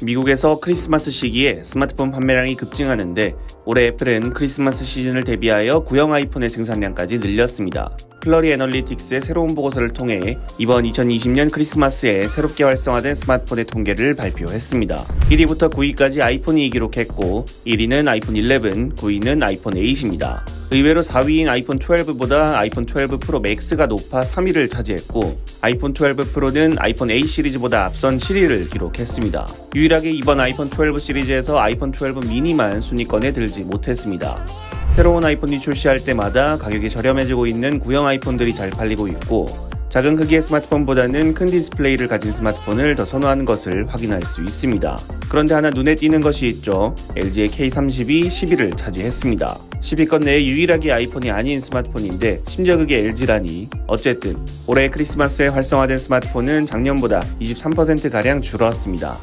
미국에서 크리스마스 시기에 스마트폰 판매량이 급증하는데 올해 애플은 크리스마스 시즌을 대비하여 구형 아이폰의 생산량까지 늘렸습니다. 플러리 애널리틱스의 새로운 보고서를 통해 이번 2020년 크리스마스에 새롭게 활성화된 스마트폰의 통계를 발표했습니다. 1위부터 9위까지 아이폰이 기록했고 1위는 아이폰 11, 9위는 아이폰 8입니다. 의외로 4위인 아이폰 12보다 아이폰 12 프로 맥스가 높아 3위를 차지했고 아이폰 12 프로는 아이폰 8 시리즈보다 앞선 7위를 기록했습니다. 유일하게 이번 아이폰 12 시리즈에서 아이폰 12 미니만 순위권에 들지 못했습니다. 새로운 아이폰이 출시할 때마다 가격이 저렴해지고 있는 구형 아이폰들이 잘 팔리고 있고 작은 크기의 스마트폰보다는 큰 디스플레이를 가진 스마트폰을 더 선호하는 것을 확인할 수 있습니다. 그런데 하나 눈에 띄는 것이 있죠. LG의 K30이 10위를 차지했습니다. 10위권 내에 유일하게 아이폰이 아닌 스마트폰인데 심지어 그게 LG라니. 어쨌든 올해 크리스마스에 활성화된 스마트폰은 작년보다 23%가량 줄었습니다.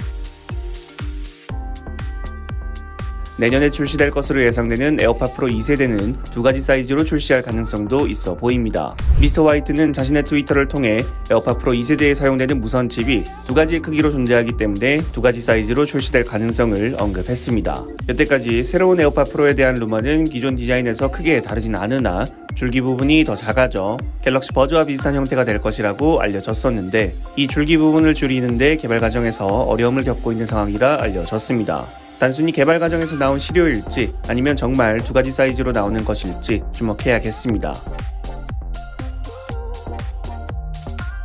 내년에 출시될 것으로 예상되는 에어팟 프로 2세대는 두 가지 사이즈로 출시할 가능성도 있어 보입니다. 미스터 화이트는 자신의 트위터를 통해 에어팟 프로 2세대에 사용되는 무선 칩이 두 가지 크기로 존재하기 때문에 두 가지 사이즈로 출시될 가능성을 언급했습니다. 여태까지 새로운 에어팟 프로에 대한 루머는 기존 디자인에서 크게 다르진 않으나 줄기 부분이 더 작아져 갤럭시 버즈와 비슷한 형태가 될 것이라고 알려졌었는데 이 줄기 부분을 줄이는데 개발 과정에서 어려움을 겪고 있는 상황이라 알려졌습니다. 단순히 개발 과정에서 나온 시료일지 아니면 정말 두 가지 사이즈로 나오는 것일지 주목해야겠습니다.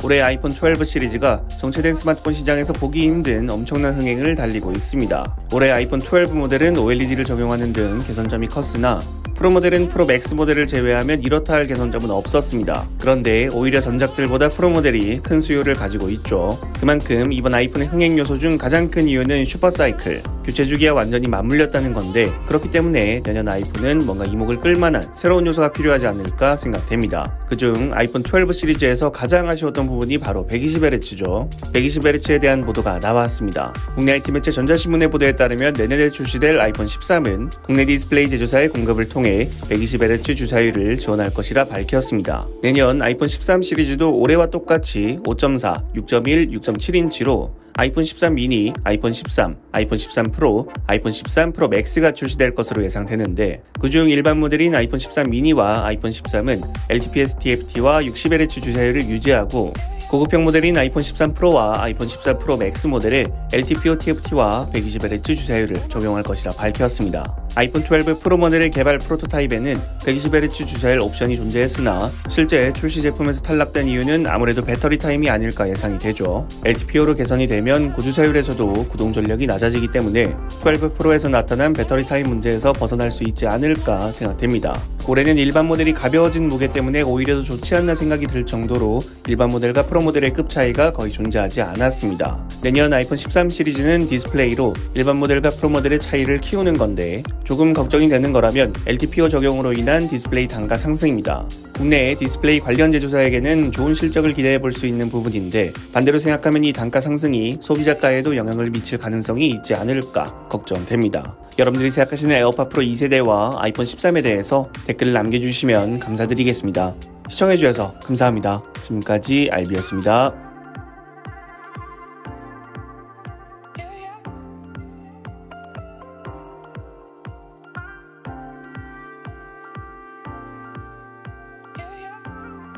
올해 아이폰 12 시리즈가 정체된 스마트폰 시장에서 보기 힘든 엄청난 흥행을 달리고 있습니다. 올해 아이폰 12 모델은 OLED를 적용하는 등 개선점이 컸으나 프로 모델은 프로 맥스 모델을 제외하면 이렇다 할 개선점은 없었습니다. 그런데 오히려 전작들보다 프로 모델이 큰 수요를 가지고 있죠. 그만큼 이번 아이폰의 흥행 요소 중 가장 큰 이유는 슈퍼사이클, 교체 주기와 완전히 맞물렸다는 건데 그렇기 때문에 내년 아이폰은 뭔가 이목을 끌만한 새로운 요소가 필요하지 않을까 생각됩니다. 그중 아이폰 12 시리즈에서 가장 아쉬웠던 부분이 바로 120Hz죠. 120Hz에 대한 보도가 나왔습니다. 국내 IT 매체 전자신문의 보도에 따르면 내년에 출시될 아이폰 13은 국내 디스플레이 제조사의 공급을 통해 120Hz 주사율을 지원할 것이라 밝혔습니다. 내년 아이폰 13 시리즈도 올해와 똑같이 5.4, 6.1, 6.7인치로 아이폰 13 미니, 아이폰 13, 아이폰 13 프로, 아이폰 13 프로 맥스가 출시될 것으로 예상되는데 그중 일반 모델인 아이폰 13 미니와 아이폰 13은 LTPS TFT와 60Hz 주사율을 유지하고 고급형 모델인 아이폰 13 프로와 아이폰 14 프로 맥스 모델에 LTPO TFT와 120Hz 주사율을 적용할 것이라 밝혔습니다. 아이폰 12 프로 모델의 개발 프로토타입에는 120Hz 주사율 옵션이 존재했으나 실제 출시 제품에서 탈락된 이유는 아무래도 배터리 타임이 아닐까 예상이 되죠. LTPO로 개선이 되면 고주사율에서도 구동 전력이 낮아지기 때문에 12 프로에서 나타난 배터리 타임 문제에서 벗어날 수 있지 않을까 생각됩니다. 올해는 일반 모델이 가벼워진 무게 때문에 오히려 더 좋지 않나 생각이 들 정도로 일반 모델과 프로 모델의 급 차이가 거의 존재하지 않았습니다. 내년 아이폰 13 시리즈는 디스플레이로 일반 모델과 프로 모델의 차이를 키우는 건데 조금 걱정이 되는 거라면 LTPO 적용으로 인한 디스플레이 단가 상승입니다. 국내의 디스플레이 관련 제조사에게는 좋은 실적을 기대해 볼 수 있는 부분인데 반대로 생각하면 이 단가 상승이 소비자가에도 영향을 미칠 가능성이 있지 않을까 걱정됩니다. 여러분들이 생각하시는 에어팟 프로 2세대와 아이폰 13에 대해서 댓글을 남겨주시면 감사드리겠습니다. 시청해주셔서 감사합니다. 지금까지 알비였습니다.